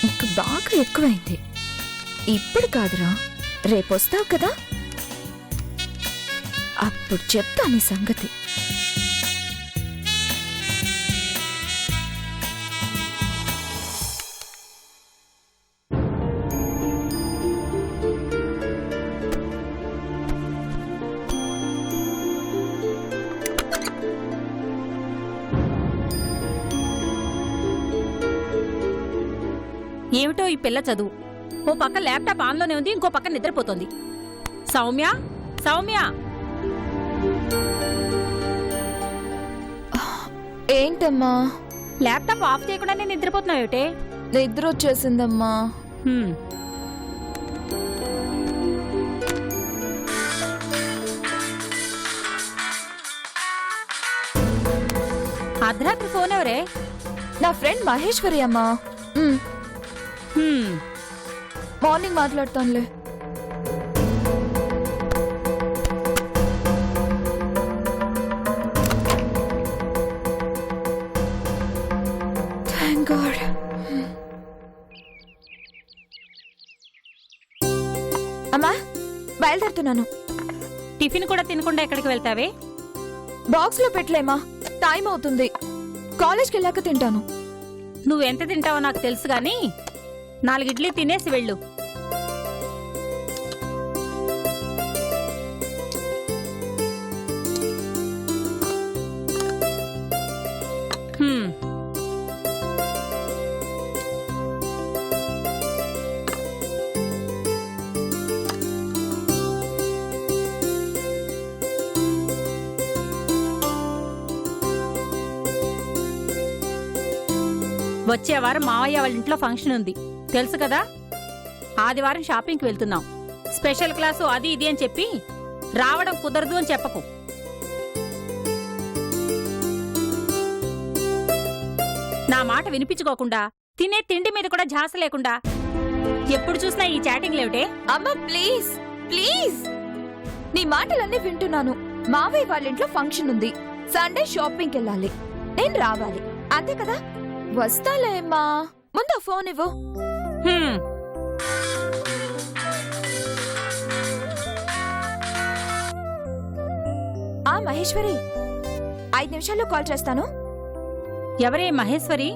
ఇంక బాగా ఎక్కువైంది. ఇప్పుడు కాదురా, రేపొస్తావు కదా, అప్పుడు చెప్తా నీ సంగతి. ఏమిటో ఈ పిల్ల చదువు. ఓ పక్క ల్యాప్టాప్ ఆన్లోనే ఉంది, ఇంకో పక్క నిద్రపోతుంది. సౌమ్య, సౌమ్య, ఏంటమ్మా? ల్యాప్టాప్ ఆఫ్ చేయకుండానే నిద్రపోతున్నావు ఏమిటే? నిద్ర వచ్చేసిందమ్మా. అర్ధరాత్రి ఫోన్ ఎవరే? నా ఫ్రెండ్ మహేశ్వరి అమ్మా. మార్నింగ్ మాట్లాడతానులే. Thank God. అమ్మా, బయలుదేరుతున్నాను. టిఫిన్ కూడా తినకుండా ఎక్కడికి వెళ్తావే? బాక్స్ లో పెట్టలేమా, టైం అవుతుంది. కాలేజ్కి వెళ్ళాక తింటాను. నువ్వెంత తింటావో నాకు తెలుసు గాని 4 ఇడ్లీ తినేసి వెళ్ళు. వచ్చే వారం మావయ్య వాళ్ళ ఇంట్లో ఫంక్షన్ ఉంది, తెలుసు కదా. ఆదివారం షాపింగ్కి వెళ్తున్నాం. స్పెషల్ క్లాసు అది ఇది అని చెప్పి రావడం కుదరదు అని చెప్పకు. నా మాట వినిపించుకోకుండా, తినే తిండి మీద కూడా ఝాస లేకుండా ఎప్పుడు చూసినా ఈ చాటింగ్ లేవుటే. అమ్మా ప్లీజ్ ప్లీజ్, నీ మాటలన్నీ వింటున్నాను. మావయ్య వాళ్ళ ఇంట్లో ఫంక్షన్ ఉంది, సండే షాపింగ్కి వెళ్ళాలి, నేను రావాలి, అంతే కదా. వస్తాలే అమ్మా, ముందు ఫోన్ ఇవ్వు. ఆ మహేశ్వరి, 5 నిమిషాల్లో కాల్ చేస్తాను. ఎవరే మహేశ్వరి?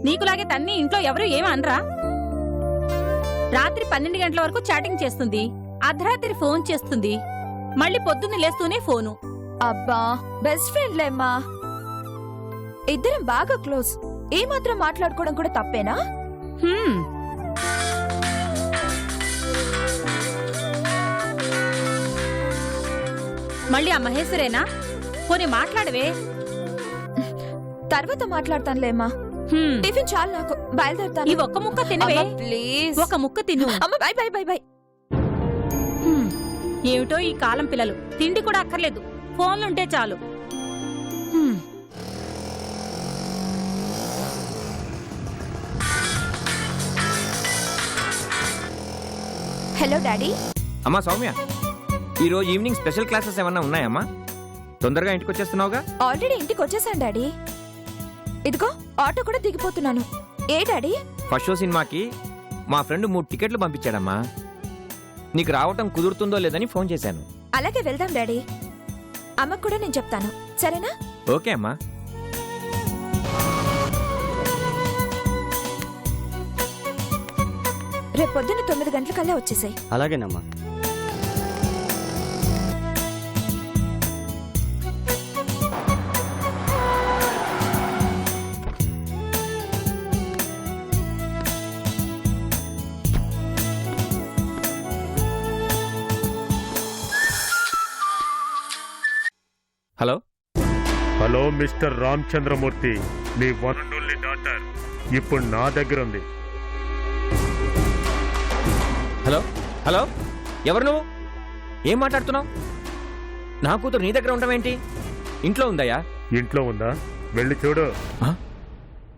నీకులాగే తన్ని ఇంట్లో ఎవరు ఏమి అనరా? రాత్రి 12 గంటల వరకు చాటింగ్ చేస్తుంది, అర్ధరాత్రి ఫోన్ చేస్తుంది, మళ్ళీ పొద్దున్న లేస్తూనే ఫోను. అబ్బా, బెస్ట్ ఫ్రెండ్లే అమ్మా, ఇద్దరం బాగా క్లోజ్. ఏమాత్రం మాట్లాడుకోవడం కూడా తప్పేనా? మళ్ళీ ఆ మహేశ్వరేనా? పోనీ మాట్లాడవే. తర్వాత మాట్లాడతానులేమ్మా. టిఫిన్ చాలు నాకు, బయలుదేరుతాను. ఈ ఒక్క ముక్క తినవే ప్లీజ్. ఒక ముక్క తిను. అమ్మ బై బై బై బై. ఏమిటో ఈ కాలం పిల్లలు, తిండి కూడా అక్కర్లేదు, ఫోన్లుంటే చాలు. Hello daddy. అమ్మా సౌమ్య, ఈరోజు ఈవినింగ్ స్పెషల్ క్లాసెస్ ఏమన్నా ఉన్నాయమ్మా? తొందరగా ఇంటికి వచ్చేస్తున్నావుగా? ఆల్రెడీ ఇంటికి వచ్చేసాను డాడీ. ఇదిగో ఆటో కూడా దిగిపోతున్నాను. ఏ డాడీ? ఫస్ట్ షో సినిమాకి మా ఫ్రెండ్ 3 టికెట్లు పంపించాడమ్మా. నీకు రావటం కుదురుతుందో లేదని ఫోన్ చేశాను. అలాగే వెళ్దాం డాడీ. అమ్మకు కూడా నేను చెప్తాను, సరేనా? ఓకే అమ్మా. రేపు పొద్దున్న 9 గంటలకల్లా వచ్చేసాయి. అలాగేనమ్మా. Hello hello mister Ramachandramurthy, me one and only daughter ఇప్పుడు నా దగ్గర ఉంది. హలో హలో, ఎవరు నువ్వు? ఏం మాట్లాడుతున్నావు? నా కూతురు నీ దగ్గర ఉండవేంటి? ఇంట్లో ఉందయ్యా. ఇంట్లో ఉందా? వెళ్ళి చూడు.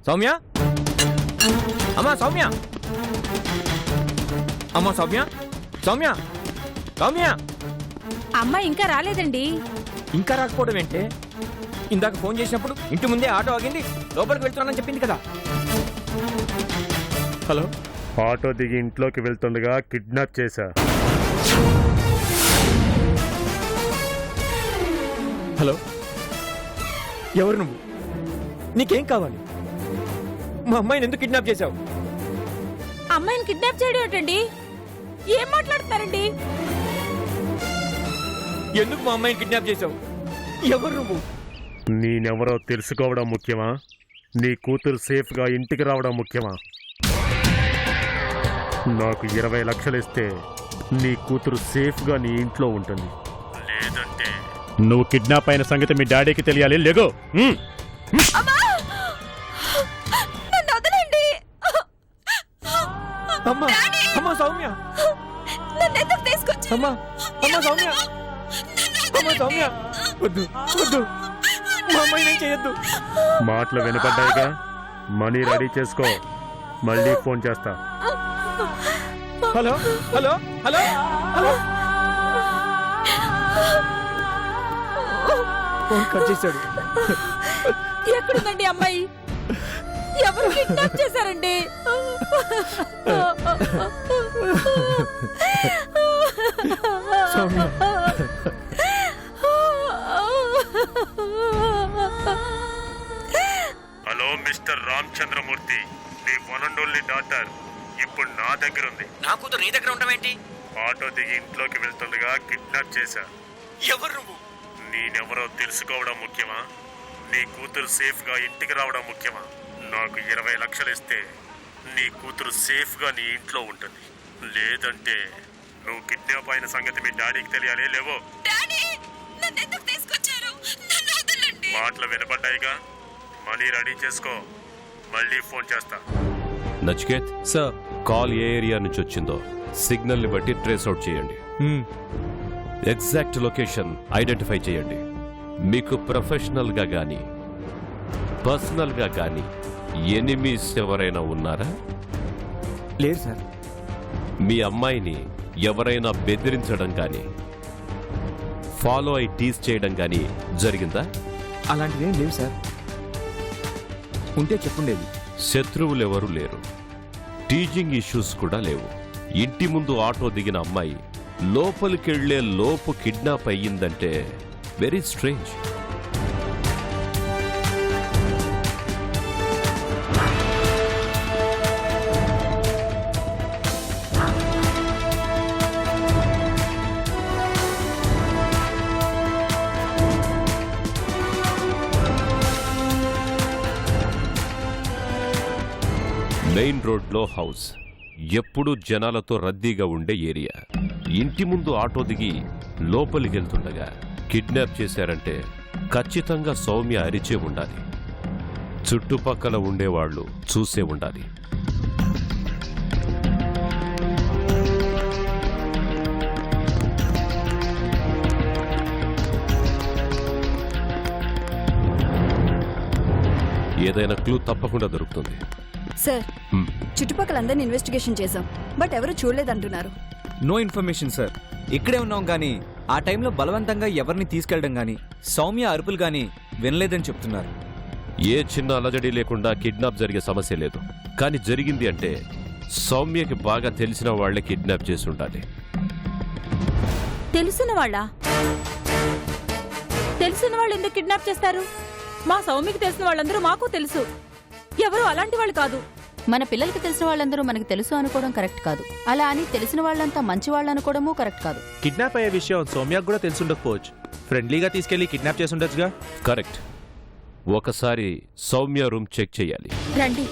సౌమ్య, అమ్మా సౌమ్య, అమ్మా సౌమ్య, సౌమ్య, సౌమ్య. అమ్మ ఇంకా రాలేదండి. ఇంకా రాకపోవడం ఏంటే? ఇందాక ఫోన్ చేసినప్పుడు ఇంటి ముందే ఆటో ఆగింది, లోపలికి వెళ్తున్నానని చెప్పింది కదా. హలో ఆటో దిగి ఇంట్లోకి వెళ్తుండగా కిడ్నాప్ చేశా. హలో ఎవరు నువ్వు? నీకేం కావాలి? మా అమ్మాయిని ఎందుకు కిడ్నాప్ చేశావు? అమ్మాయిని కిడ్నాప్ చేయడం ఏంటండి? ఏం మాట్లాడుతున్నారండి? ఎందుకు మా అమ్మాయిని కిడ్నాప్ చేశావు? ఎవరు నువ్వు? నేనెవరో తెలుసుకోవడం ముఖ్యమా, నీ కూతురు సేఫ్గా ఇంటికి రావడం ముఖ్యమా? నాకు 20 లక్షలు ఇస్తే నీ కూతురు సేఫ్గా నీ ఇంట్లో ఉంటుంది. లేదంటే నువ్వు కిడ్నాప్ అయిన సంగతి మీ డాడీకి తెలియాలి. లేగో. అమ్మా! నన్ను వదలండి. అమ్మా అమ్మా సౌమ్య, నన్ను ఎందుకు తీసుకొచ్చారు? అమ్మా అమ్మా సౌమ్య, అమ్మా సౌమ్య, వద్దు వద్దు, మా అమ్మాయిని ఏం చేయొద్దు. మాటలు వినపడ్డాయిగా, మనీ రెడీ చేసుకో, మళ్ళీ ఫోన్ చేస్తా. Hello hello hello hello, phone cut చేశాడు. ఎక్కడుందండి అమ్మాయి? ఎవరు కిడ్నాప్ చేశారండి? సౌమ్య, హలో మిస్టర్ రామచంద్రమూర్తి, నీ వన్ అండ్ ఓన్లీ డాటర్ ఇప్పుడు నా దగ్గర ఉంది. నా కూతురు నీ దగ్గర ఉండవేంటి? ఆటో దిగి ఇంట్లోకి వెళ్తుండగా కిడ్నాప్ చేశా. ఎవరు నువ్వు? నేనెవరో తెలుసుకోవడం ముఖ్యమా, నీ కూతురు సేఫ్గా ఇంటికి రావడం ముఖ్యమా? నాకు 20 లక్షలు ఇస్తే నీ కూతురు సేఫ్గా నీ ఇంట్లో ఉంటుంది. లేదంటే నువ్వు కిడ్నాప్ అయిన సంగతి మీ డాడీకి తెలియాలి. లేవో. డాడీ, నన్ను ఎందుకు తీసుకొచ్చారు? నన్ను వదలండి. మాటలు వినపడ్డాయిగా, మనీ రెడీ చేసుకో, మళ్ళీ ఫోన్ చేస్తా. నచికేత్ సార్. కాల్ ఏ ఏరియా నుంచి వచ్చిందో సిగ్నల్ ని బట్టి ట్రేస్ అవుట్ చేయండి. ఎగ్జాక్ట్ లొకేషన్ ఐడెంటిఫై చేయండి. మీకు ప్రొఫెషనల్ గా గాని పర్సనల్ గా గాని ఎనిమీస్ ఎవరైనా ఉన్నారా? లేదు సార్. మీ అమ్మాయిని ఎవరైనా బెదిరించడం గాని ఫాలో అయి టీజ్ చేయడం గాని జరిగిందా? అలాంటిదేం లేవు సార్. ఉంటే చెప్పుండేది. శత్రువులెవరూ లేరు, టీజింగ్ ఇష్యూస్ కూడా లేవు. ఇంటి ముందు ఆటో దిగిన అమ్మాయి లోపలికెళ్లే లోపు కిడ్నాప్ అయ్యిందంటే వెరీ స్ట్రేంజ్. మెయిన్ రోడ్లో హౌస్, ఎప్పుడూ జనాలతో రద్దీగా ఉండే ఏరియా. ఇంటి ముందు ఆటో దిగి లోపలికెళ్తుండగా కిడ్నాప్ చేశారంటే ఖచ్చితంగా సౌమ్య అరిచే ఉండాలి. చుట్టుపక్కల ఉండేవాళ్లు చూసే ఉండాలి. ఏదైనా క్లూ తప్పకుండా దొరుకుతుంది. సార్, చుట్టుపక్కల అందరిని ఇన్వెస్టిగేషన్ చేశాం, బట్ ఎవరు చూడలేదంటున్నారు. No information sir. ఇక్కడే ఉన్నాం కానీ ఆ టైంలో బలవంతంగా ఎవరిని తీసుకెళ్లడం గానీ సౌమ్య అరుపులు గానీ వినలేదని చెప్తున్నారు. ఏ చిన్న అలజడి లేకుండా కిడ్నాప్ జరిగే సమస్య లేదు. కానీ జరిగింది అంటే సౌమ్యకి బాగా తెలిసిన వాళ్లే కిడ్నాప్ చేసి ఉండాలి. తెలిసిన వాళ్ళ ఎందుకు కిడ్నాప్ చేస్తారు? మా సౌమ్యకి తెలిసిన వాళ్ళందరూ మాకు తెలుసు. ఎవరు అలాంటి వాళ్ళు కాదు. మన పిల్లలకి తెలిసిన వాళ్ళందరూ మనకు తెలుసు అనుకోవడం కరెక్ట్ కాదు. అలా అని తెలిసిన వాళ్ళంతా మంచి వాళ్ళు అనుకోవడము కరెక్ట్ కాదు. కిడ్నాప్ అయ్యే విషయం సౌమ్యకు కూడా తెలుసుండకపోవచ్చు. ఫ్రెండ్లీగా తీసుకెళ్లి కిడ్నాప్ చేసి ఉండొచ్చుగా. కరెక్ట్. ఒకసారి సౌమ్య రూమ్ చెక్ చేయాలి. రండి.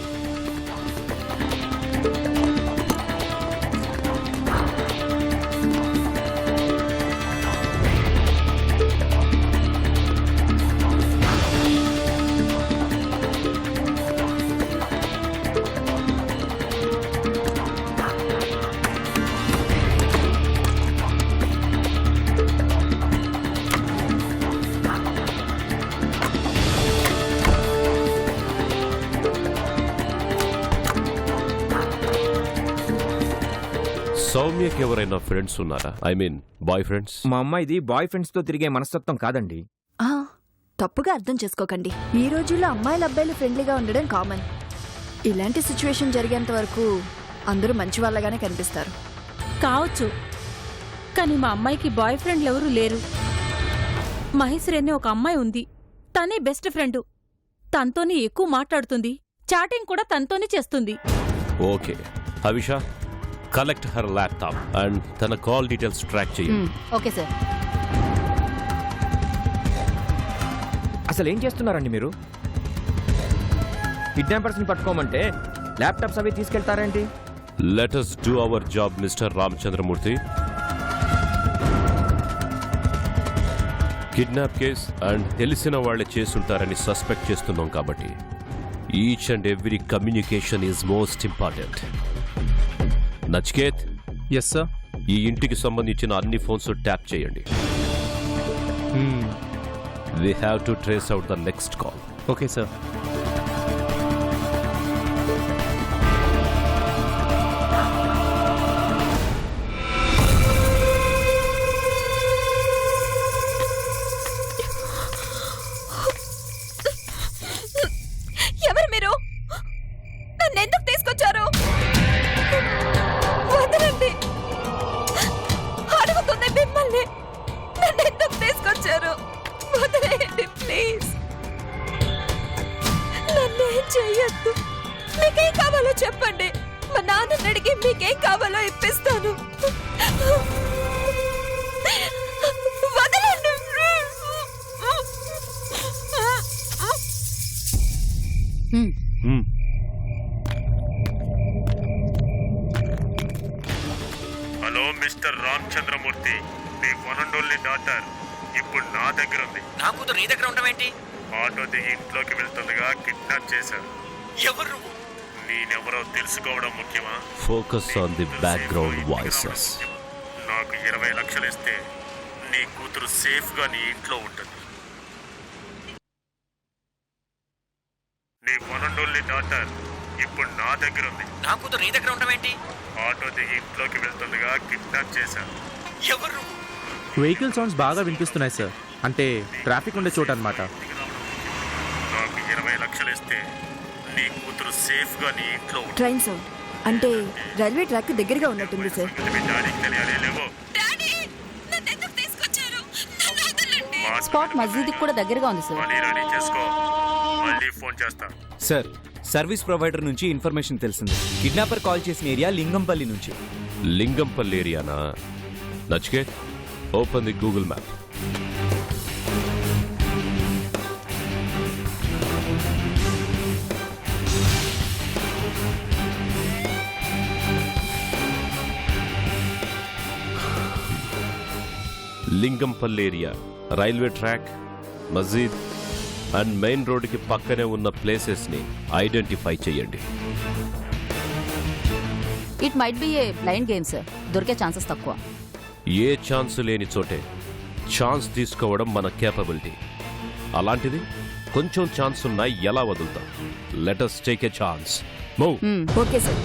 సౌమ్యకి ఎవరైనా ఫ్రెండ్స్ ఉన్నారా? I mean boy friends? మా అమ్మాయిది బాయ్ ఫ్రెండ్స్ తో తిరిగే మనస్తత్వం కాదండి. తప్పుగా అర్థం చేసుకోకండి. ఈ రోజుల్లో అమ్మాయిలు అబ్బాయిలు ఫ్రెండ్లీగా ఉండడం కామన్. ఇలాంటి సిచ్యువేషన్ జరిగేంత వరకు అందరూ మంచి వాళ్ళగానే కనిపిస్తారు. కావచ్చు, కానీ మా అమ్మాయికి బాయ్ ఫ్రెండ్లు ఎవరూ లేరు. మహేశ్వరి అనే ఒక అమ్మాయి ఉంది. తనే బెస్ట్ ఫ్రెండ్. తనతోనే ఎక్కువ మాట్లాడుతుంది. చాటింగ్ కూడా తనతోనే చేస్తుంది. Okay Havisha, collect her laptop and తన కాల్ డీటెయిల్స్ ట్రాక్ చేయండి. Okay sir. అసలు ఏం చేస్తున్నారండి మీరు? కిడ్నాపర్స్ని పట్టుకోమంటే ల్యాప్టాప్స్ అవి తీసుకెళ్తారేంటి? Let us do our job, mister Ramachandramurthy. Kidnap case and తెలిసిన వాళ్లే చేసుంటారని సస్పెక్ట్ చేస్తున్నాం కాబట్టి each and every communication is most important. Nachiket, yes sir. ఈ ఇంటికి సంబంధించిన అన్ని ఫోన్స్ ట్యాప్ చేయండి. We have to trace out the next call. Okay sir. ఎవరు మీరు? నన్ను ఎందుకు తీసుకొచ్చారు? వదలండి, అడుగుతుంది మిమ్మల్ని. నన్ను ఎందుకు తీసుకొచ్చారు? వదిలేయండి ప్లీజ్. నన్నేం చెయ్యొద్దు. మీకేం కావాలో చెప్పండి. మా నాన్నని అడిగి మీకేం కావాలో ఇప్పిస్తాను. వదలండి. Hello mister Ramachandramurthy, me one and only daughter ఇప్పుడు నా దగ్గర ఉంది. నా కూతురు నీ దగ్గర ఉండవేంటి? ఆటో దిగి ఇంట్లోకి వెళ్తుండగా కిడ్నాప్ చేశారు. ఎవరు నువ్వు? నేనెవరో తెలుసుకోవడం ముఖ్యమా? Focus on the background voices. నాకు 20 లక్షలు ఇస్తే నీ కూతురు సేఫ్ గా నీ ఇంట్లో ఉంటుంది. నీ వన్ అండ్ ఓన్లీ డాటర్ ఇప్పుడు నా దగ్గర ఉంది. నా కూతురు నీ దగ్గర ఉండవేంటి? ఆటో దిగి ఇంట్లోకి వెళ్తుండగా కిడ్నాప్ చేశారు. ఎవరు నువ్వు? వెహికల్ సౌండ్స్ బాగా వినిపిస్తున్నాయి సార్. అంటే ట్రాఫిక్ ఉండే చోట అన్నమాట. నాకు 20 లక్షలు ఇస్తే నీ కూతురు సేఫ్ గా నీ ఇంట్లో ఉంటుంది. ట్రైన్ సౌండ్ అంటే రైల్వే ట్రాక్ దగ్గరగా ఉన్నట్టుంది సార్. మీ డాడీకి తెలియాలి లేవో. డాడీ, నన్ను ఎందుకు తీసుకొచ్చారు? నన్ను వదలండి. స్పాట్ మస్జిద్కి కూడా దగ్గరగా ఉంది సార్. మనీ రెడీ చేసుకో, మళ్ళీ ఫోన్ చేస్తా. సార్, సర్వీస్ ప్రొవైడర్ నుంచి ఇన్ఫర్మేషన్ తెలిసింది. కిడ్నాపర్ కాల్ చేసిన ఏరియా లింగంపల్లి నుంచి. లింగంపల్లి ఏరియానా? Nachiket, open the Google map. Lingampalli area railway track, మస్జిద్ అండ్ మెయిన్ రోడ్డుకి పక్కనే ఉన్న ప్లేసెస్ని ఐడెంటిఫై చేయండి. It might be a blind game sir. దొరికే ఛాన్సెస్ తక్కువ. ఏ ఛాన్స్ లేని చోటే ఛాన్స్ తీసుకోవడం మన కేపబిలిటీ. అలాంటిది కొంచెం ఛాన్స్ ఉన్నా ఎలా వదులుతాం? Let us take a chance. Move. Okay sir.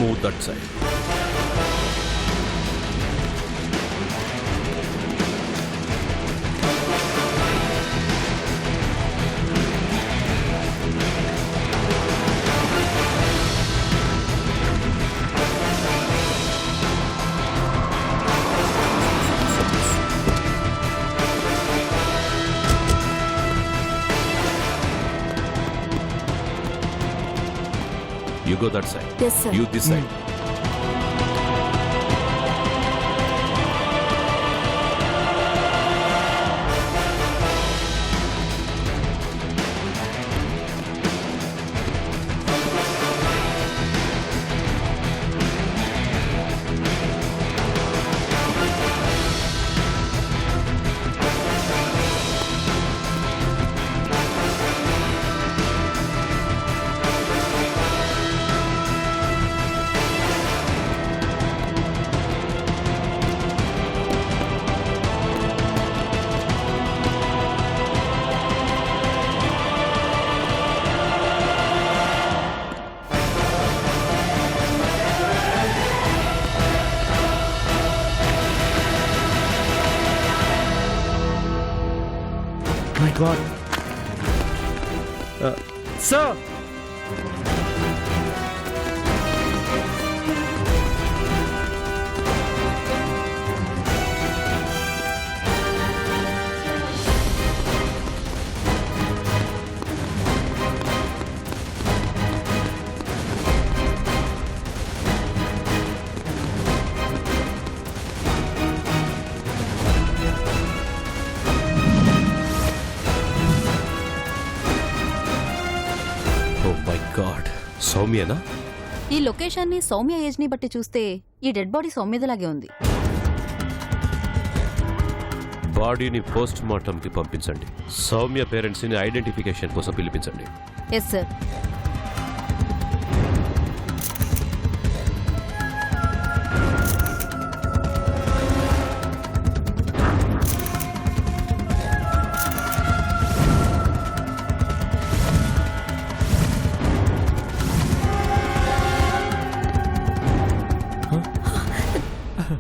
Move that side. go that side. Yes sir. You this side. My God sir Oh my God. సౌమ్యనా? ఈ లొకేషన్ ని సౌమ్య ఏజ్ ని బట్టి చూస్తే ఈ డెడ్ బాడీ సౌమ్యదలాగే ఉంది. బాడీని పోస్ట్ మార్టం కి పంపించండి. సౌమ్య పేరెంట్స్ ని ఐడెంటిఫికేషన్ కోసం పిలిపించండి. Yes sir.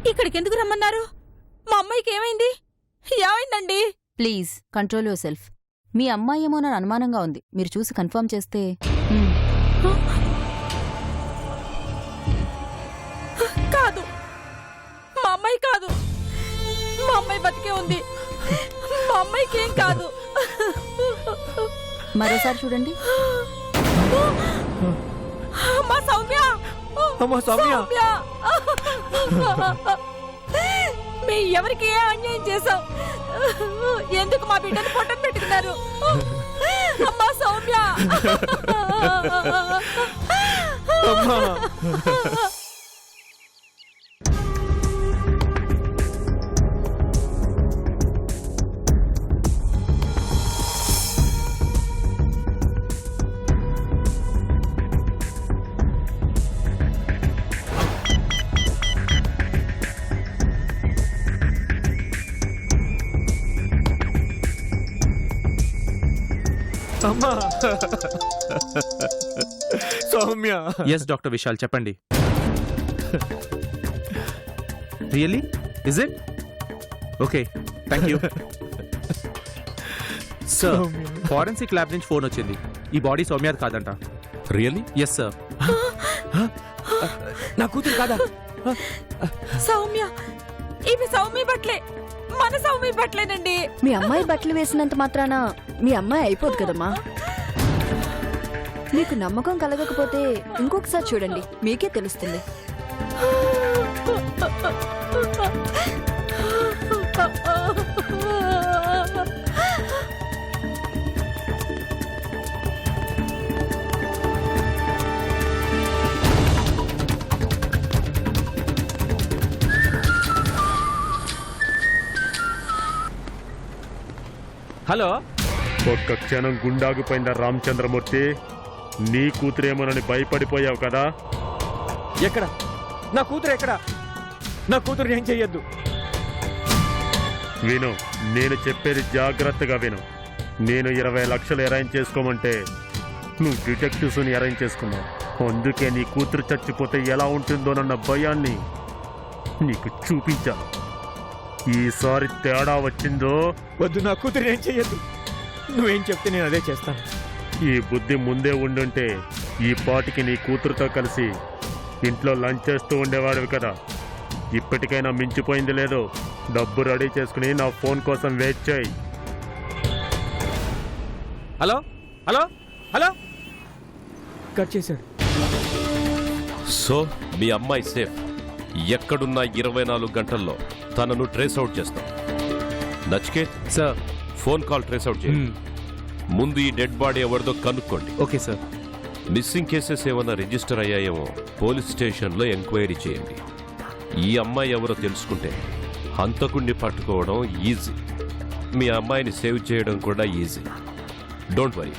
ఇక్కడికి ఎందుకు రమ్మన్నారు? మా అమ్మాయికి ఏమైంది? ఏమైందండి? Please control yourself. మీ అమ్మాయి ఏమో నన్ను అనుమానంగా ఉంది. మీరు చూసి కన్ఫర్మ్ చేస్తే. కాదు, మా అమ్మాయి కాదు. మా అమ్మాయి బతికే ఉంది. మా అమ్మాయికి ఏం కాదు. మరోసారి చూడండి. మా సౌమ్య, అమ్మా సౌమ్య, మీ ఎవరికి ఏ అన్యాయం చేశాం? ఎందుకు మా బిడ్డను పొట్టం పెట్టుకున్నారు? అమ్మా సౌమ్య, అమ్మా. అమ్మా సౌమ్య. ఎస్ డాక్టర్ విశాల్, చెప్పండి. Really? Is it? Okay, thank you. Sir, forensic lab నుంచి ఫోన్ వచ్చింది. ఈ బాడీ సౌమ్యది కాదంట. రియల్లీ? Yes sir. నా కూతురు కాదా? సౌమ్య, ఇవి సౌమ్య బట్లే, మన సౌమ్య బట్లేనండి. మీ అమ్మాయి బట్టలు వేసినంత మాత్రాన మీ అమ్మాయి అయిపోదు కదమ్మా. మీకు నమ్మకం కలగకపోతే ఇంకొకసారి చూడండి, మీకే తెలుస్తుంది. హలో. ఒక్క క్షణం గుండాగిపోయిందా రామచంద్రమూర్తి? నీ కూతురేమోనని భయపడిపోయావు కదా? ఎక్కడ నా కూతురు? ఎక్కడ నా కూతురు? ఏం చెయ్యొద్దు. విను, నేను చెప్పేది జాగ్రత్తగా విను. నేను 20 లక్షలు అరేంజ్ చేసుకోమంటే నువ్వు డిటెక్టివ్స్ని అరేంజ్ చేసుకున్నావు. అందుకే నీ కూతురు చచ్చిపోతే ఎలా ఉంటుందోనన్న భయాన్ని నీకు చూపించాను. ఈసారి తేడా వచ్చిందో వద్దు, నా కూతురు ఏం చెయ్యొద్దు. నువ్వేం చెప్తే నేను అదే చేస్తాను. ఈ బుద్ధి ముందే ఉండుంటే ఈ పాటికి నీ కూతురుతో కలిసి ఇంట్లో లంచ్ చేస్తూ ఉండేవాడివి కదా. ఇప్పటికైనా మించిపోయింది లేదో. డబ్బు రెడీ చేసుకుని నా ఫోన్ కోసం వెయిట్ చేయి. Hello hello hello. కట్ చేశాడు. సో మీ అమ్మాయి సేఫ్. ఎక్కడున్నా 24 గంటల్లో తనను ట్రేస్ అవుట్ చేస్తాం. Nachiket, sir. Phone call trace out చేయండి. ముందు ఈ డెడ్ బాడీ ఎవరిదో కనుక్కోండి. Okay sir. మిస్సింగ్ కేసెస్ ఏమైనా రిజిస్టర్ అయ్యాయేమో పోలీస్ స్టేషన్లో ఎంక్వైరీ చేయండి. ఈ అమ్మాయి ఎవరో తెలుసుకుంటే హంతకుణ్ణి పట్టుకోవడం ఈజీ, మీ అమ్మాయిని సేవ్ చేయడం కూడా ఈజీ. డోంట్ వరీ,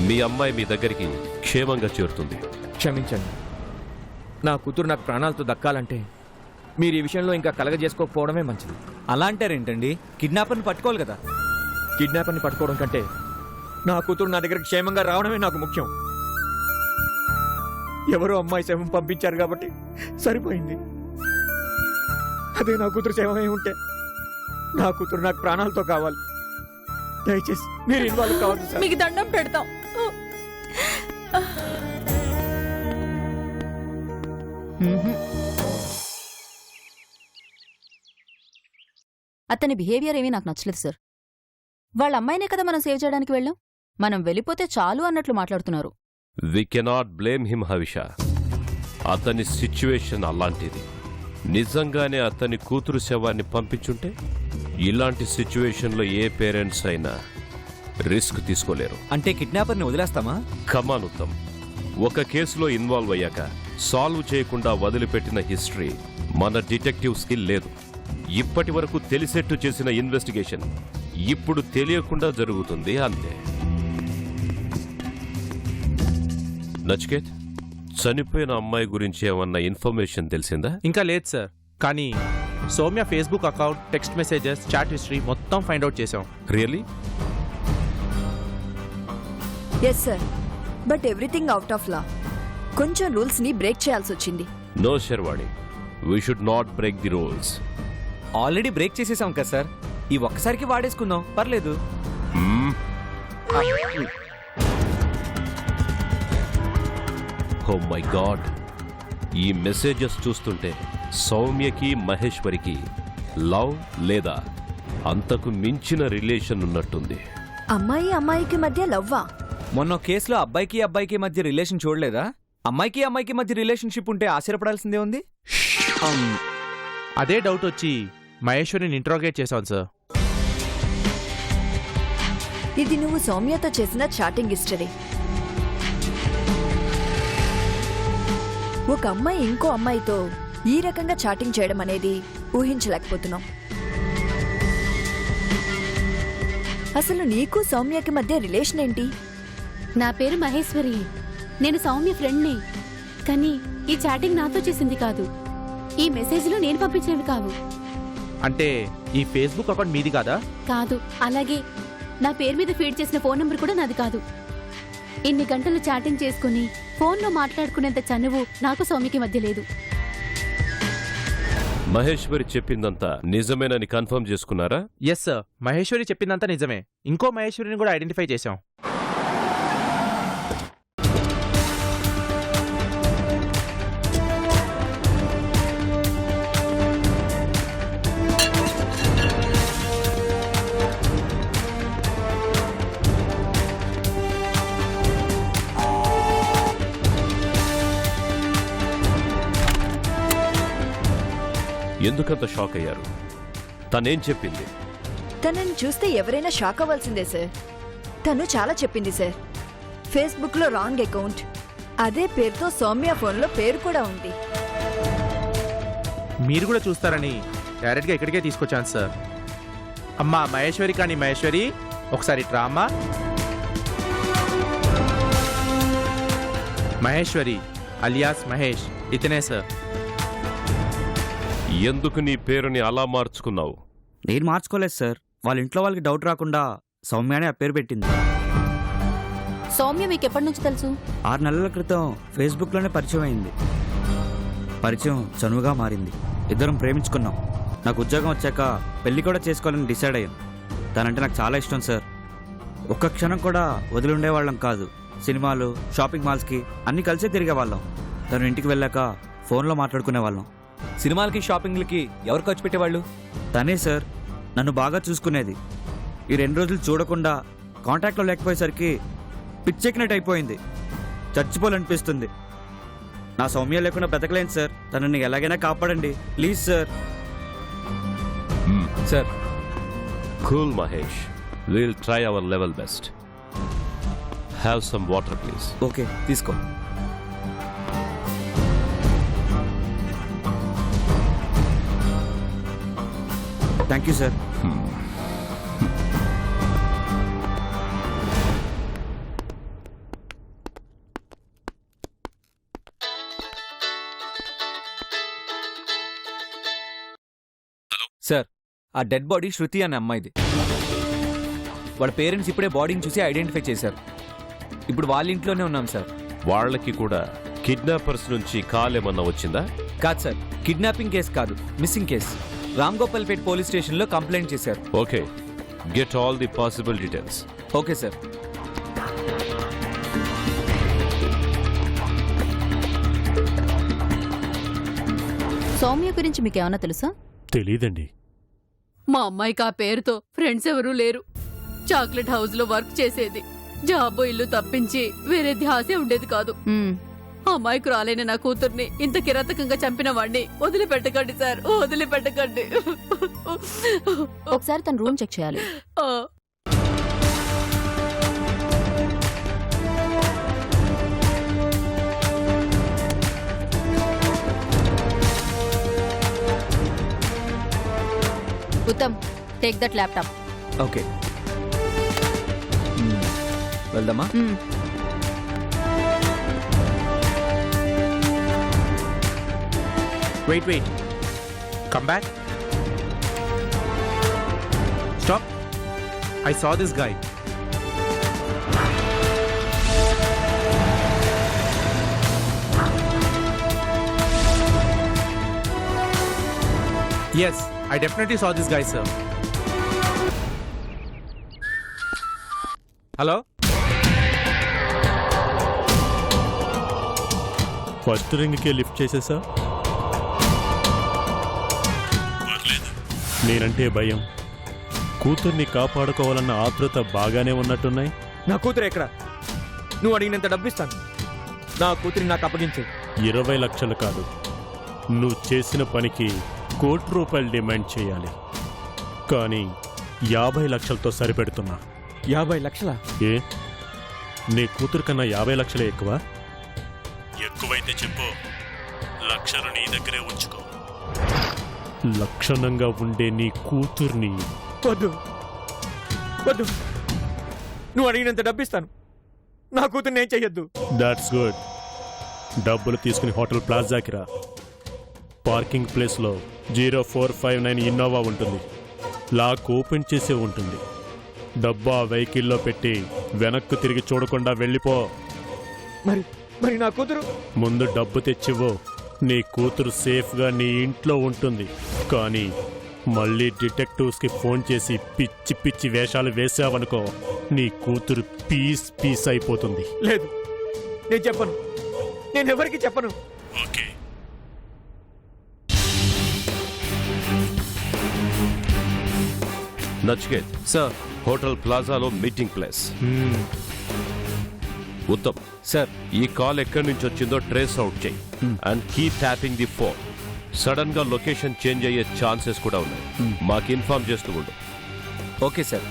మీ అమ్మాయి మీ దగ్గరికి క్షేమంగా చేరుతుంది. క్షమించండి, నా కూతురు నాకు ప్రాణాలతో దక్కాలంటే మీరు ఈ విషయంలో ఇంకా కలగజేసుకోకపోవడమే మంచిది. అలా అంటారేంటండి? కిడ్నాపర్ని పట్టుకోవాలి కదా. కిడ్నాపర్ని పట్టుకోవడం కంటే నా కూతురు నా దగ్గర క్షేమంగా రావడమే నాకు ముఖ్యం. ఎవరో అమ్మాయి శవం పంపించారు కాబట్టి సరిపోయింది. అదే నా కూతురు శవమై ఉంటే నా కూతురు నాకు ప్రాణాలతో కావాలి. దయచేసి మీరు ఇన్వాల్వ్ కావద్దు సార్. మీకు దండం పెడతాం. అతని బిహేవియర్ ఏమీ నాకు నచ్చలేదు సార్. వాళ్ళ అమ్మాయినే కదా మనం సేవ్ చేయడానికి వెళ్ళాం. మనం వెళ్ళిపోతే చాలు అన్నట్లు మాట్లాడుతున్నారు. We cannot blame him Havisha. అతని సిచ్యువేషన్ అలాంటిది. నిజంగానే అతని కూతురు శవాన్ని పంపించుంటే ఇలాంటి సిచ్యువేషన్లో ఏ పేరెంట్స్ అయినా రిస్క్ తీసుకోలేరు. అంటే కిడ్నాపర్ని వదిలేస్తామా? కమాన్ ఉత్తమ్, ఒక కేసులో ఇన్వాల్వ్ అయ్యాక సాల్వ్ చేయకుండా వదిలిపెట్టిన హిస్టరీ మన డిటెక్టివ్స్కి లేదు. ఇప్పటి వరకు తెలిసేట్టు చేసిన ఇన్వెస్టిగేషన్ ఇప్పుడు తెలియకుండా జరుగుతుంది, అంతే. నచికేత్, చనిపోయిన అమ్మాయి గురించి ఏమన్నా ఇన్ఫర్మేషన్ తెలిసిందా? ఇంకా లేదు సార్, కానీ Soumya Facebook account, text messages, chat history మొత్తం ఫైండ్ అవుట్ చేసాం. Really? Yes sir, but everything out of law. కొంచెం రూల్స్ ని బ్రేక్ చేయాల్సి వచ్చింది. No Sharvani, we should not break the rules. Already break చేసేసాం కదా సార్, ఈ ఒక్కసారికి వాడేసుకుందాం, పర్లేదు. ఓ మై గాడ్, ఈ మెసేజెస్ చూస్తుంటే సౌమ్యకి మహేశ్వరికి లవ్ లేదా అంతకు మించిన రిలేషన్ ఉన్నట్టుంది. అమ్మాయికి మధ్య లవ్వా? మొన్న కేసులో అబ్బాయికి మధ్య రిలేషన్ చూడలేదా? అమ్మాయికి మధ్య రిలేషన్షిప్ ఉంటే ఆశ్చర్యపడాల్సిందే ఉంది. అదే డౌట్ వచ్చి మహేశ్వరిని ఇంట్రోగేట్ చేశాను సార్. ఇది నువ్వు సౌమ్యతో చేసిన చాటింగ్ హిస్టరీ. ఒక అమ్మాయి ఇంకో అమ్మాయితో ఈ రకంగా చాటింగ్ చేయడం అనేది ఊహించలేకపోతున్నాం. అసలు నీకు సౌమ్యకి మధ్య రిలేషన్ ఏంటి? నా పేరు మహేశ్వరి, నేను సౌమ్య ఫ్రెండ్ని. కానీ ఈ చాటింగ్ నాతో చేసింది కాదు, ఈ మెసేజ్లు నేను పంపించినవి కావు. అంటే ఈ ఫేస్బుక్ అకౌంట్ మీది కాదా? కాదు. అలాగే నా పేరు మీద ఫీడ్ చేసిన ఫోన్ నంబర్ కూడా నాది కాదు. ఇన్ని గంటలు చాటింగ్ చేసుకుని ఫోన్లో మాట్లాడుకునేంత చనువు నాకు సౌమ్యకి మధ్య లేదు. మహేశ్వరి చెప్పిందంతా నిజమేనని కన్ఫర్మ్ చేసుకున్నారా? ఎస్ సార్, మహేశ్వరి చెప్పిందంతా నిజమే. ఇంకో మహేశ్వరిని కూడా ఐడెంటిఫై చేశాం. ఎందుకంత షాక్ అయ్యారు? తనేం చెప్పింది? తనని చూస్తే ఎవరైనా షాక్ అవ్వాల్సిందే సార్. తను చాలా చెప్పింది సార్. ఫేస్బుక్ లో రాంగ్ అకౌంట్, అదే పేరుతో సౌమ్య ఫోన్లో పేరు కూడా ఉంది. మీరు కూడా చూస్తారని డైరెక్ట్గా ఇక్కడికే తీసుకొచ్చాను సార్. అమ్మా మహేశ్వరి, కానీ మహేశ్వరి ఒకసారి ట్రామా. మహేశ్వరి అలియాస్ మహేష్, ఇతనే సార్. ఎందుకు నీ పేరుని అలా మార్చుకున్నావు? నేను మార్చుకోలేదు సార్, వాళ్ళ ఇంట్లో వాళ్ళకి డౌట్ రాకుండా సౌమ్య అనే ఆ పేరు పెట్టింది. సౌమ్య మీకు ఎప్పటి నుంచి తెలుసు? 6 నెలల క్రితం ఫేస్బుక్లోనే పరిచయం అయింది. పరిచయం చనువుగా మారింది. ఇద్దరం ప్రేమించుకున్నాం. నాకు ఉద్యోగం వచ్చాక పెళ్లి కూడా చేసుకోవాలని డిసైడ్ అయ్యాను. తనంటే నాకు చాలా ఇష్టం సార్. ఒక్క క్షణం కూడా వదిలి ఉండేవాళ్ళం కాదు. సినిమాలు, షాపింగ్ మాల్స్కి అన్నీ కలిసే తిరిగేవాళ్ళం. తను ఇంటికి వెళ్ళాక ఫోన్లో మాట్లాడుకునేవాళ్ళం. సినిమాలకి, షాపింగ్లకి ఎవరు ఖర్చు పెట్టేవాళ్ళు? తనే సార్ నన్ను బాగా చూసుకునేది. ఈ 2 రోజులు చూడకుండా కాంటాక్ట్లో లేకపోయేసరికి పిచ్చెక్కినట్టు అయిపోయింది. చచ్చిపోవాలనిపిస్తుంది. నా సౌమ్య లేకుండా బ్రతకలేను సార్. తనని ఎలాగైనా కాపాడండి please sir. Sir cool Mahesh, will try our level best. Have some water please. Okay తీసుకో. Thank you sir. సార్ ఆ డెడ్ బాడీ శృతి అనే అమ్మాయిది. వాళ్ళ పేరెంట్స్ ఇప్పుడే బాడీని చూసి ఐడెంటిఫై చేశారు. ఇప్పుడు వాళ్ళ ఇంట్లోనే ఉన్నాం సార్. వాళ్ళకి కూడా కిడ్నాపర్స్ నుంచి కాల్ ఏమన్నా వచ్చిందా? కాదు సార్, కిడ్నాపింగ్ కేసు కాదు, missing case. Ram Gopalpet police స్టేషన్లో కంప్లైంట్ చేశారు. Okay, get all the possible details. Okay sir. Soumya గురించి మీకేమన్నా తెలుసా? తెలీదండి. మా అమ్మాయికి ఆ పేరుతో ఫ్రెండ్స్ ఎవరూ లేరు. చాక్లెట్ హౌస్ లో వర్క్ చేసేది. జాబో ఇల్లు తప్పించి వేరే ధ్యాసే ఉండేది కాదు. మ్మ్. అమ్మాయికి రాలేని నా కూతుర్ని ఇంత కిరాతకంగా చంపిన వాడిని వదిలిపెట్టకండి సార్, వదిలిపెట్టకండి. ఒకసారి తన రూమ్ చెక్ చేయాలి. ఆ. Uttam, take that laptop. Okay వెళ్దామా? Wait. Come back. Stop. I saw this guy. Yes, I definitely saw this guy, sir. Hello? First రింగ్కే లిఫ్ట్ చేసేసా? నేనంటే భయం, కూతుర్ని కాపాడుకోవాలన్న ఆతృత బాగానే ఉన్నట్టున్నాయి. నా కూతురు ఎక్కడ? నువ్వు అడిగినంత డబ్బు ఇస్తాను. నా కూతురిని నాకు అప్పగించు. 20 లక్షలు కాదు, నువ్వు చేసిన పనికి ₹1,00,00,000 డిమాండ్ చేయాలి. కానీ 50 లక్షలతో సరిపెడుతున్నా. 50 లక్షలా? ఏ, నీ కూతురు కన్నా 50 లక్షలే ఎక్కువ? ఎక్కువైతే చెప్పు, లక్షలు నీ దగ్గరే ఉంచుకో. లక్షణంగా ఉండే నీ కూతుర్ని. వద్దు, నువ్వు అడిగినంత డబ్బు ఇస్తాను. నా కూతుర్ని ఏం చెయ్యొద్దు. That's good. డబ్బులు తీసుకుని హోటల్ ప్లాజాకి రా. పార్కింగ్ ప్లేస్లో 0459 ఇన్నోవా ఉంటుంది. లాక్ ఓపెన్ చేసే ఉంటుంది. డబ్బు ఆ వెహికల్లో పెట్టి వెనక్కు తిరిగి చూడకుండా వెళ్ళిపో. మరి నా కూతురు? ముందు డబ్బు తెచ్చివ్వు. నీ కూతురు సేఫ్గా నీ ఇంట్లో ఉంటుంది. కానీ మళ్ళీ డిటెక్టివ్స్కి ఫోన్ చేసి పిచ్చి పిచ్చి వేషాలు వేసావనుకో, నీ కూతురు పీస్ అయిపోతుంది. లేదు, నేను చెప్పను. నేను ఎవరికి చెప్పను. ఓకే. నచికేత్ సార్. హోటల్ ప్లాజాలో మీటింగ్ ప్లేస్. ఉత్తమ్ సార్. ఈ కాల్ ఎక్కడి నుంచి వచ్చిందో ట్రేస్ అవుట్ చేయి and keep tapping the phone. Sudden గా లొకేషన్ చేంజ్ అయ్యే ఛాన్సెస్ కూడా ఉన్నాయి. మాకు ఇన్ఫార్మ్ చేస్తూ ఉండు. Okay sir.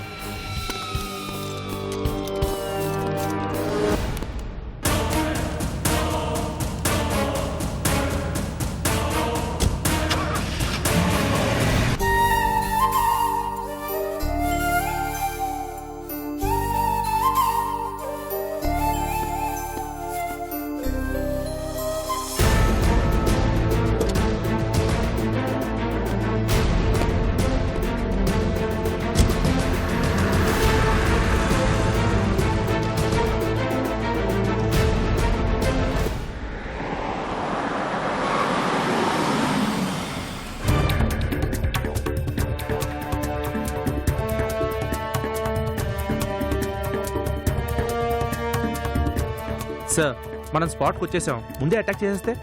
సార్, మనం స్పాట్కి వచ్చేసాం. ముందే అటాక్ చేసేస్తే?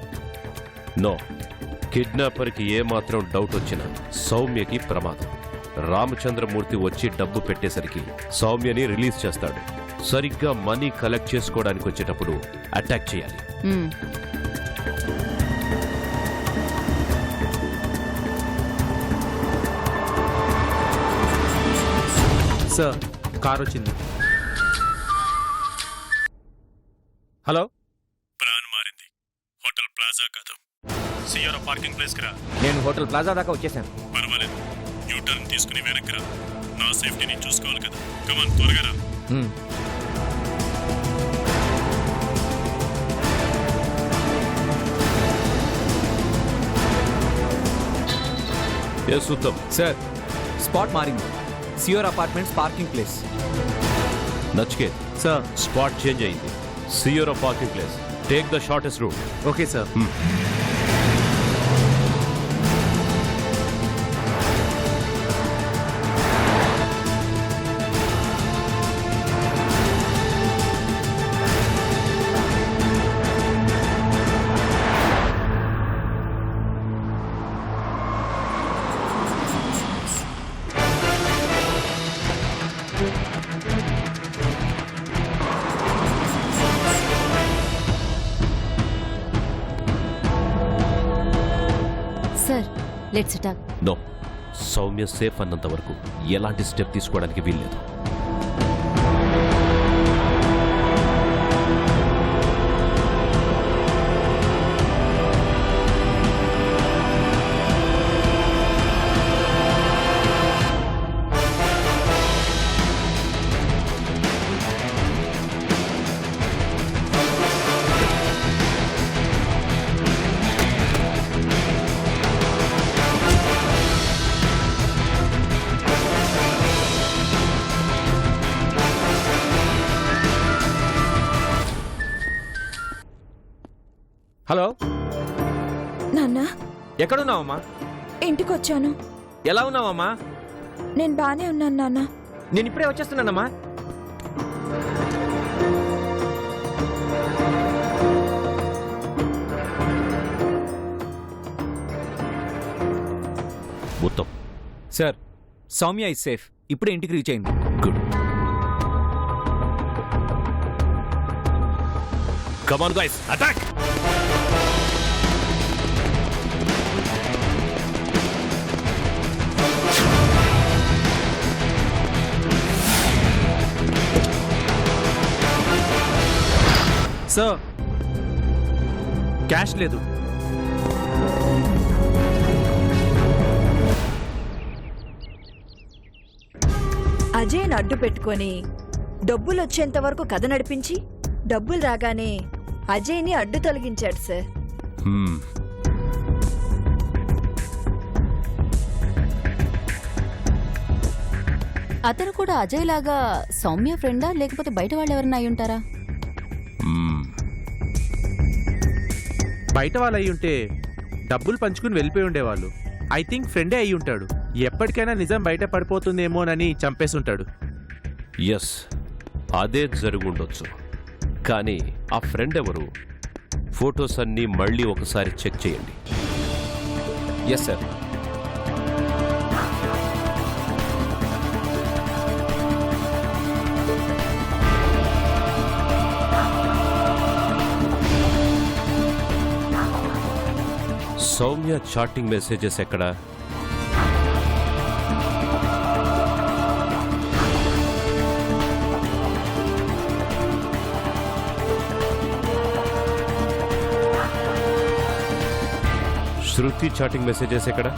నో, కిడ్నాపర్కి ఏమాత్రం డౌట్ వచ్చినా సౌమ్యకి ప్రమాదం. రామచంద్రమూర్తి వచ్చి డబ్బు పెట్టేసరికి సౌమ్యని రిలీజ్ చేస్తాడు. సరిగ్గా మనీ కలెక్ట్ చేసుకోవడానికి వచ్చేటప్పుడు అటాక్ చేయాలి. సార్ కార్ వచ్చింది. హలో, ప్లాన్ మారింది. హోటల్ ప్లాజా కాదు, సియోరా పార్కింగ్ ప్లేస్ కి రా. నేను హోటల్ ప్లాజా దాకా వచ్చేసాను. పర్వాలేదు, యూటర్న్ తీసుకుని వెనక్కి రా. నా సేఫ్టీ నేను చూసుకోవాలి కదా. కమాన్, త్వరగా రా. ఎస్ ఉత్తమ్. సార్ స్పాట్ మారింది. సియోర్ apartments parking place. Nachiket, sir. Spot change అయింది. సియోరా parking place. Take the shortest route. Okay sir. Sir let's talk. No, Soumya safe అన్నంత వరకు ఎలాంటి స్టెప్ తీసుకోవడానికి వీల్లేదు. హలో నాన్న, ఎక్కడున్నావమ్మా? ఇంటికొచ్చాను. ఎలా ఉన్నావమ్మా? నేను బానే ఉన్నాను నాన్న. నేను ఇప్పుడే వచ్చేస్తున్నానమ్మా. Uttam, sir Soumya is safe. ఇప్పుడే ఇంటికి రీచ్ అయింది. Good. Come on guys, attack! Sir cash లేదు. అజయ్ని అడ్డు పెట్టుకొని డబ్బులు వచ్చేంత వరకు కథ నడిపించి డబ్బులు రాగానే అజయ్ని అడ్డు తొలగించాడు సార్. అతను కూడా అజయ్ లాగా సౌమ్య ఫ్రెండా లేకపోతే బయట వాళ్ళు ఎవరైనా అయి ఉంటారా? బయట వాళ్ళు అయి ఉంటే డబ్బులు పంచుకుని వెళ్ళిపోయి ఉండేవాళ్ళు. ఐ థింక్ ఫ్రెండే అయి ఉంటాడు. ఎప్పటికైనా నిజం బయట పడిపోతుందేమోనని చంపేసుంటాడు. ఎస్, అదే జరుగుండొచ్చు. కానీ ఆ ఫ్రెండ్ ఎవరు? ఫొటోస్ అన్నీ మళ్ళీ ఒకసారి చెక్ చేయండి. Yes sir. Soumya chatting messages ఎక్కడ? శృతి చాటింగ్ మెసేజెస్ ఎక్కడ?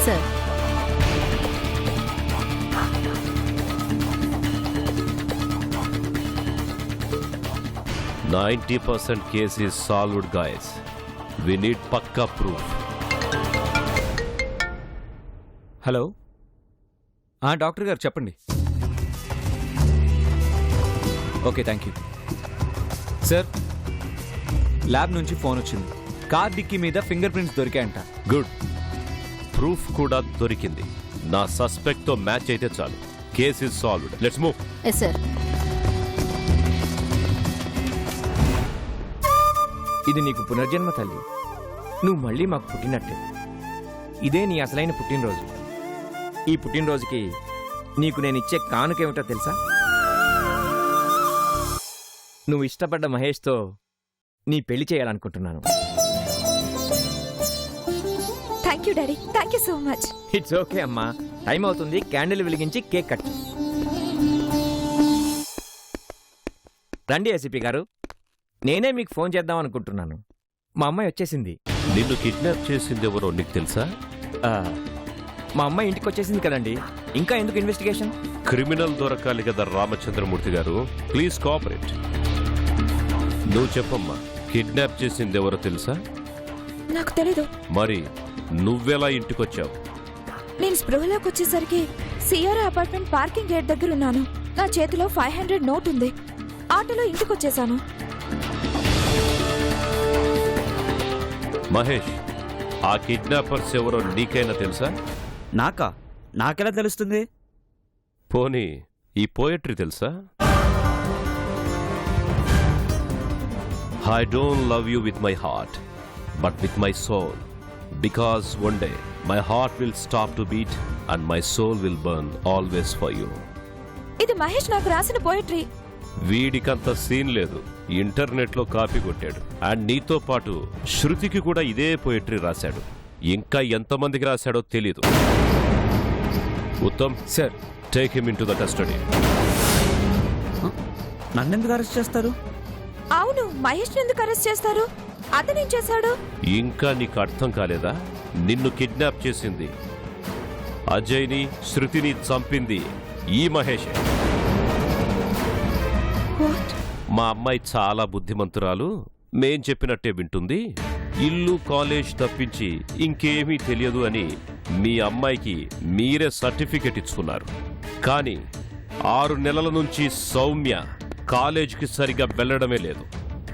Sir 90% case is solved, guys. We need పక్కా proof. హలో, డాక్టర్ గారు చెప్పండి. Okay, thank you sir. Lab నుంచి ఫోన్ వచ్చింది. కార్ డిక్కీ మీద ఫింగర్ ప్రింట్స్ దొరికాయంట. గుడ్. ప్రూఫ్ కూడా దొరికింది. నా సస్పెక్ట్ తో మ్యాచ్ అయితే చాలు. Case is solved. Let's move. Yes sir. ఇది నీకు పునర్జన్మ తల్లి. నువ్వు మళ్ళీ మాకు పుట్టినట్టే. ఇదే నీ అసలైన పుట్టినరోజు. ఈ పుట్టినరోజుకి నీకు నేను ఇచ్చే కానుకేమిటో తెలుసా? నువ్వు ఇష్టపడ్డ మహేష్తో నీ పెళ్లి చేయాలనుకుంటున్నాను. Thank you daddy, thank you so much. It's okay అమ్మా, టైం అవుతుంది, క్యాండిల్ వెలిగించి కేక్ కట్ చేయి. రండి ఏసీపీ గారు, నేనే మీకు ఫోన్ చేద్దాం అనుకుంటున్నాను. మా అమ్మాయి వచ్చేసింది. నిన్ను కిడ్నాప్ చేసింది ఎవరో నీకు తెలుసా? ఆ, మా అమ్మాయి ఇంటికి వచ్చేసింది కదండి, ఇంకా ఎందుకు ఇన్వెస్టిగేషన్? క్రిమినల్ దొరకాలి కదా రామచంద్రమూర్తి గారు, ప్లీజ్ కోఆపరేట్. నువ్వు చెప్పమ్మా, కిడ్నాప్ చేసింది ఎవరో తెలుసా? నాకు తెలీదు. మరి నువ్వెలా ఇంటికొచ్చావు? నేను స్పృహలోకి వచ్చేసరికి సిఆర్ అపార్ట్మెంట్ పార్కింగ్ గేట్ దగ్గర ఉన్నాను. నా చేతిలో 500 నోట్ ఉంది. ఆటోలో ఇంటికి వచ్చేసాను. మహేష్, ఆ కిడ్నాపర్స్ ఎవరో నీకైనా తెలుసా? నాకెలా తెలుస్తుంది? పోనీ ఈ పోయట్రీ తెలుసా? I don't love you with my heart, but with my soul. Because one day, my heart will stop to beat and my soul will burn always for you. ఇది మహేష్ నాకు రాసిన పోయట్రీ. వీడికంత సీన్ లేదు, ఇంటర్నెట్లో copy కొట్టాడు. And నీతో పాటు శృతికి కూడా ఇదే పోయట్రీ రాశాడు. ఇంకా ఎంతమందికి రాశాడో తెలీదు. Uttam sir, take him in to the custody. నన్నెందుకు అరెస్ట్ చేస్తారు? అవును, మహేష్ ఎందుకు అరెస్ట్ చేస్తారు? అతనేం చేశాడు? ఇంకా నీకు అర్థం కాలేదా? నిన్ను కిడ్నాప్ చేసింది, అజయ్ని శృతిని చంపింది ఈ మహేషే. మా అమ్మాయి చాలా బుద్ధిమంతురాలు, మేం చెప్పినట్టే వింటుంది. ఇల్లు కాలేజ్ తప్పించి ఇంకేమీ తెలియదు అని మీ అమ్మాయికి మీరే సర్టిఫికెట్ ఇచ్చుకున్నారు. కానీ 6 నెలల నుంచి సౌమ్య కాలేజ్కి సరిగా వెళ్లడమే లేదు.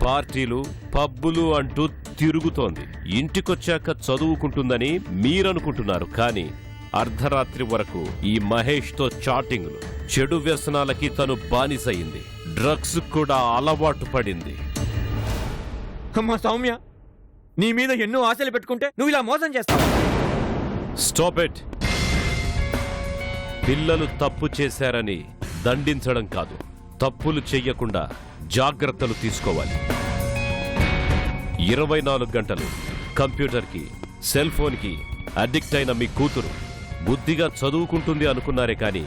పార్టీలు, పబ్బులు అంటూ తిరుగుతోంది. ఇంటికొచ్చాక చదువుకుంటుందని మీరనుకుంటున్నారు, కానీ అర్ధరాత్రి వరకు ఈ మహేష్తో చాటింగ్లు, చెడు వ్యసనాలకి తను బానిసయింది. డ్రగ్స్ కూడా అలవాటు పడింది. అమ్మా సౌమ్య, నీ మీద ఎన్నో ఆశలు పెట్టుకుంటే నువ్వు ఇలా మోసం చేస్తావా? Stop it. పిల్లలు తప్పు చేశారని దండించడం కాదు, తప్పులు చెయ్యకుండా జాగ్రత్తలు తీసుకోవాలి. 24 గంటలు కంప్యూటర్కి, సెల్ ఫోన్కి అడిక్ట్ అయిన మీ కూతురు బుద్ధిగా చదువుకుంటుంది అనుకున్నారే కానీ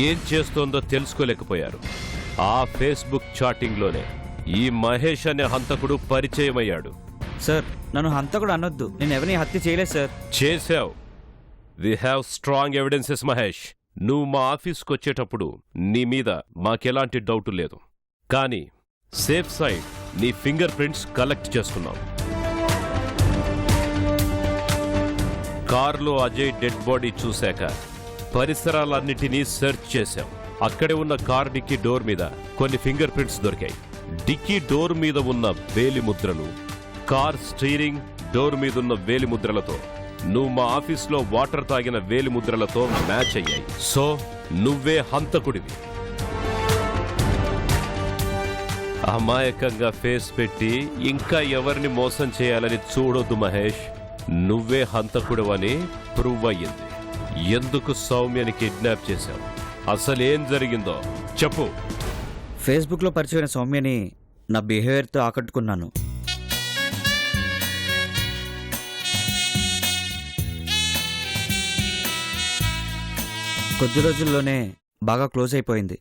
ఏం చేస్తోందో తెలుసుకోలేకపోయారు. ఆ ఫేస్బుక్ చాటింగ్లోనే ఈ మహేష్ అనే హంతకుడు పరిచయమయ్యాడు. సార్, నన్ను హంతకుడు అనొద్దు, నేను ఎవరిని హత్య చేయలేదు సార్. చేశావు. We have strong evidences Mahesh. నువ్వు మా ఆఫీస్కి వచ్చేటప్పుడు నీ మీద మాకెలాంటి డౌట్ లేదు. కానీ సేఫ్ సైడ్ నీ ఫింగర్ ప్రింట్స్ కలెక్ట్ చేసుకున్నాం. కార్లో అజయ్ డెడ్ బాడీ చూశాక పరిసరాలన్నిటినీ సెర్చ్ చేశాం. అక్కడే ఉన్న కార్ డిక్కీ డోర్ మీద కొన్ని ఫింగర్ ప్రింట్స్ దొరికాయి. డిక్కీ డోర్ మీద ఉన్న వేలి ముద్రలు కార్ స్టీరింగ్ డోర్ మీదున్న వేలి ముద్రలతో నువ్వు మా ఆఫీస్లో వాటర్ తాగిన వేలి ముద్రలతో మ్యాచ్ అయ్యాయి. సో నువ్వే హంతకుడివి. అమాయకంగా ఫేస్ పెట్టి ఇంకా ఎవరిని మోసం చేయాలని చూడొద్దు మహేష్. నువ్వే హంతకుడివని ప్రూవ్ అయ్యింది. ఎందుకు సౌమ్యని కిడ్నాప్ చేశావు? అసలేం జరిగిందో చెప్పు. ఫేస్బుక్లో పరిచయమైన సౌమ్యని నా బిహేవియర్తో ఆకట్టుకున్నాను. కొద్ది రోజుల్లోనే బాగా క్లోజ్ అయిపోయింది.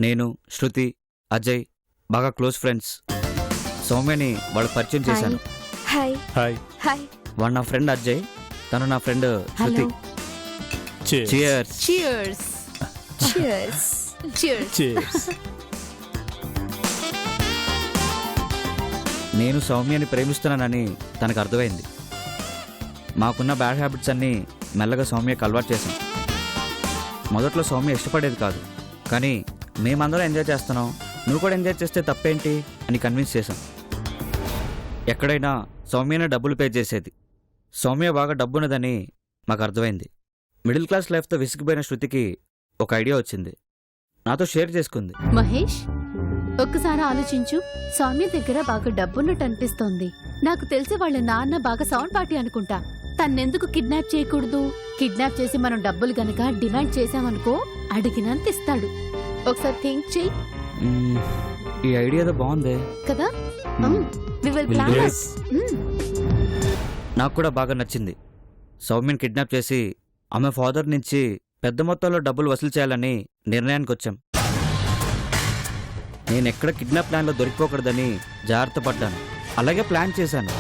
నేను, శృతి, అజయ్ బాగా క్లోజ్ ఫ్రెండ్స్. సౌమ్యని వాళ్ళు పరిచయం చేశాను. Hi hi. హాయ్. వాడు నా ఫ్రెండ్ అజయ్, తను నా ఫ్రెండ్ శృతి. Cheers. Cheers. Cheers. Cheers. నేను సౌమ్యని ప్రేమిస్తున్నానని తనకు అర్థమైంది. మాకున్న బ్యాడ్ హ్యాబిట్స్ అన్నీ మెల్లగా సౌమ్యకి అలవాటు చేశాం. మొదట్లో సౌమ్య ఇష్టపడేది కాదు, కానీ మేమందరం ఎంజాయ్ చేస్తున్నాం, నువ్వు కూడా ఎంజాయ్ చేస్తే తప్పేంటి అని కన్విన్స్ చేశాం. ఎక్కడైనా సౌమ్యనే డబ్బులు పే చేసేది. సౌమ్య బాగా డబ్బున్నదని మాకు అర్థమైంది. మిడిల్ క్లాస్ లైఫ్తో విసిగిపోయిన శృతికి ఒక ఐడియా వచ్చింది, నాతో షేర్ చేసుకుంది. మహేష్, ఒక్కసారి ఆలోచించు. సౌమ్య దగ్గర బాగా డబ్బున్నట్టు అనిపిస్తోంది. నాకు తెలిసి వాళ్ళ నాన్న బాగా సౌండ్ పార్టీ అనుకుంటా. తన్నెందుకు కిడ్నాప్ చేయకూడదు? కిడ్నాప్ చేసి మనం డబ్బులు గనక డిమాండ్ చేశామనుకో, అడిగినంత ఇస్తాడు. ఒకసారి థింక్ చెయ్యి. ఈ ఐడియా ఏదో బాగుంది కదా. We will plan it. నాకు కూడా బాగా నచ్చింది. సౌమ్యని కిడ్నాప్ చేసి ఆమె ఫాదర్ నుంచి పెద్ద మొత్తంలో డబ్బులు వసూలు చేయాలని నిర్ణయానికి వచ్చాం. నేను ఎక్కడ కిడ్నాప్ ప్లాన్లో దొరికిపోకూడదని జాగ్రత్త పడ్డాను. అలాగే ప్లాన్ చేశాను.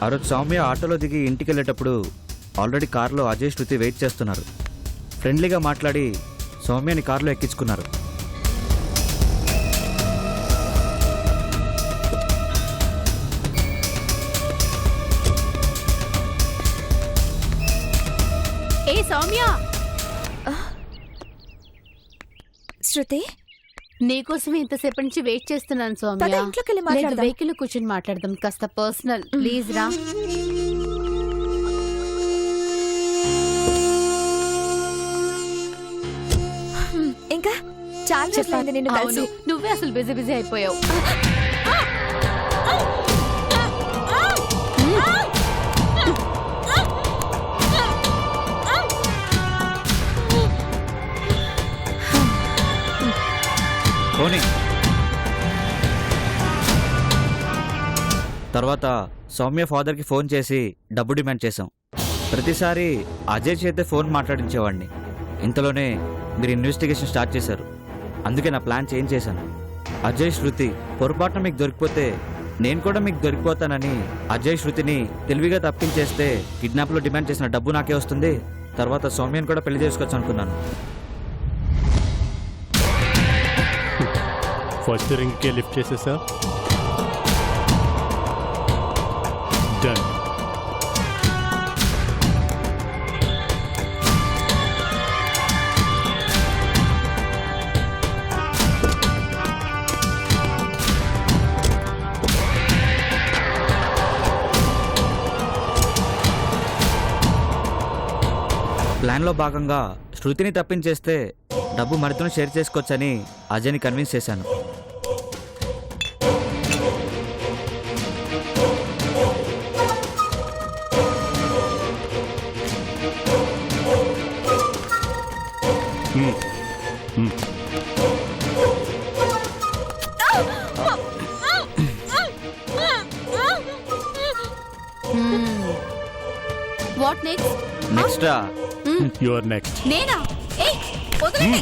ఆ రోజు సౌమ్య ఆటోలో దిగి ఇంటికి వెళ్ళేటప్పుడు ఆల్రెడీ కారులో అజయ్, శృతి వెయిట్ చేస్తున్నారు. ఫ్రెండ్లీగా మాట్లాడి సౌమ్యని కారులో ఎక్కించుకున్నారు. ఏ సౌమ్య, శృతి నీకోసమే ఇంతసేపటి నుంచి వెయిట్ చేస్తున్నాను పద సౌమ్య. ఇంట్లోకి వెళ్ళి మాట్లాడదాం. వెహికల్ కూర్చొని మాట్లాడదాం, కాస్త పర్సనల్. ప్లీజ్ రా. ఇంకా చాలా రోజులైంది నిన్ను కలిసి. అవును, నువ్వే అసలు బిజీ బిజీ అయిపోయావు. పోనీ. తర్వాత సౌమ్య ఫాదర్కి ఫోన్ చేసి డబ్బు డిమాండ్ చేశాం. ప్రతిసారి అజయ్ చేతే ఫోన్ మాట్లాడించేవాడిని. ఇంతలోనే మీరు ఇన్వెస్టిగేషన్ స్టార్ట్ చేశారు. అందుకే నా ప్లాన్ చేంజ్ చేశాను. అజయ్, శృతి పొరపాటున మీకు దొరికిపోతే నేను కూడా మీకు దొరికిపోతానని అజయ్, శృతిని తెలివిగా తప్పించేస్తే కిడ్నాప్లో డిమాండ్ చేసిన డబ్బు నాకే వస్తుంది. తర్వాత సౌమ్యని కూడా పెళ్లి చేసుకోవచ్చు అనుకున్నాను. ఫస్ట్ రింగ్కే లిఫ్ట్ చేసేసా. డన్. ప్లాన్లో భాగంగా శృతిని తప్పించేస్తే డబ్బు మరితో షేర్ చేసుకోవచ్చని అజయ్ని కన్విన్స్ చేశాను. What next? Next you are next. నేనా? ఏయ్ వదలండి.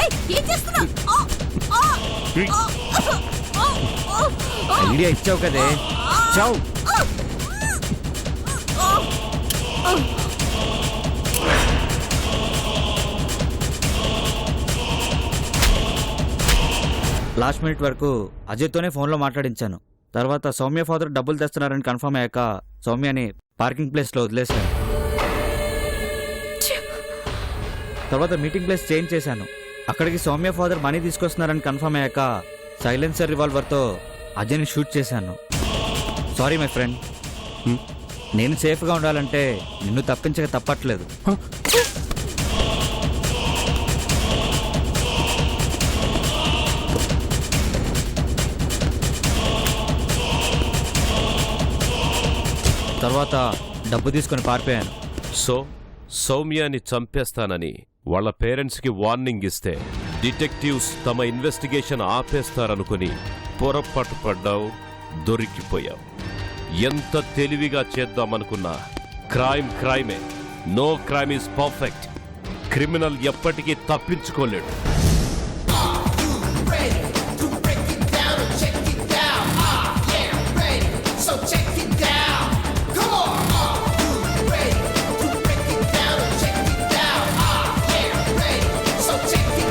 ఏయ్ ఏం చేస్తున్నావ్? ఐడియా ఇచ్చావు కదే, చావు. లాస్ట్ మినిట్ వరకు అజయ్తోనే ఫోన్లో మాట్లాడించాను. తర్వాత సౌమ్య ఫాదర్ డబ్బులు తెస్తున్నారని కన్ఫర్మ్ అయ్యాక సౌమ్యని పార్కింగ్ ప్లేస్లో వదిలేశాను. తర్వాత మీటింగ్ ప్లేస్ చేంజ్ చేశాను. అక్కడికి సౌమ్య ఫాదర్ మనీ తీసుకొస్తున్నారని కన్ఫర్మ్ అయ్యాక సైలెన్సర్ రివాల్వర్తో అజయ్ని షూట్ చేశాను. Sorry my friend. నేను సేఫ్గా ఉండాలంటే నిన్ను తప్పించక తప్పట్లేదు. తర్వాత డబ్బు తీసుకొని పారిపోయాను. సో సౌమ్యాని చంపేస్తానని వాళ్ళ పేరెంట్స్కి వార్నింగ్ ఇస్తే డిటెక్టివ్స్ తమ ఇన్వెస్టిగేషన్ ఆపేస్తారనుకుని పొరపాటు పడ్డావు, దొరికిపోయావు. ఎంత తెలివిగా చేద్దామనుకున్నా క్రైమే. No crime is perfect. Criminal ఎప్పటికీ తప్పించుకోలేడు.